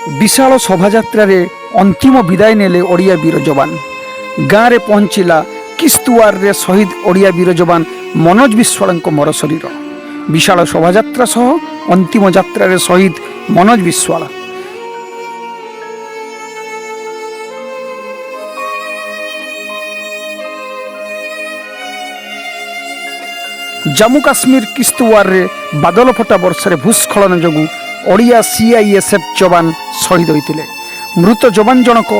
विशाल शोभायात्रा अंतिम विदाय नेले ओडिया वीर जवान। गाँव में पहुंचला किस्तुआर रे शहीद ओडिया वीर जवान मनोज विश्वाल मर शरीर। विशाल शोभायात्रा सह अंतिम यात्रा रे शहीद मनोज विश्वाल। जम्मू काश्मीर किस्तुआर रे बादल फटा वर्षा भूस्खलन जोगु ओडिया सीआईएसएफ जवान शहीद होते। मृत जवान जनक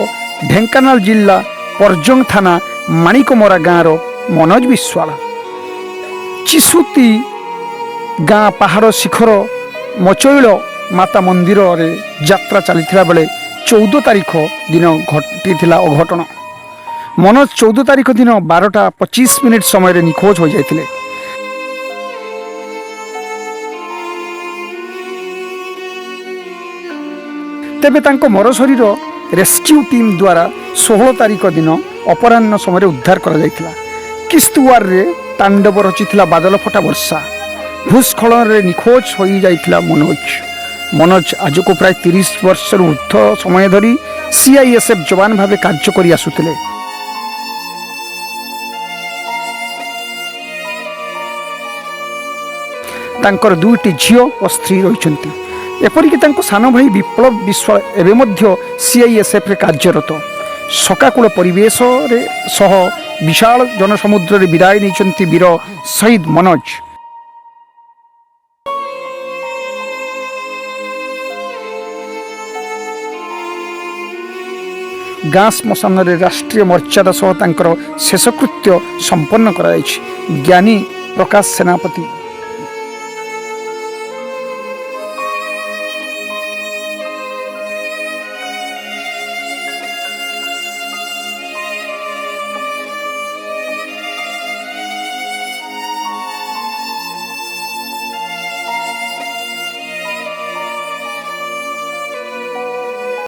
ढेंकानाल जिला परजंग थाना माणिकमरा गाँव मनोज विश्वाल। चिसुती गाँ पहाड़ शिखर मचैल माता मंदिर रे यात्रा चली बेले 14 तारीख दिन घटी अघटन। मनोज 14 तारीख दिन 12:25 समय निखोज हो जाते। तेबे तांको मर शरीर रेस्क्यू टीम द्वारा 16 तारीख दिन अपराह्न समय उद्धार करा जायतिला। किस्तुआर रे तांडव रचिथिला बादल फटा वर्षा। भूस्खलन रे निखोज हो जायतिला मनोज आज को प्राय 30 वर्ष ऊर्ध समय धरी सीआईएसएफ जवान भावे कार्य करि आसुतिले। तांकर 2टी झियो और स्त्री रहिसंती। एपरिक तांको सानो भाई विप्लव विश्वाल एवं मध्य सीआईएसएफ रे कार्यरत। सकाकूल परिवेश रे सह विशाल जनसमुद्र रे विदाय नहीं वीर शहीद मनोज। गाँ श्मशान रे राष्ट्रीय मर्यादा सह तांकर शेषकृत्य संपन्न करा। ज्ञानी प्रकाश सेनापति।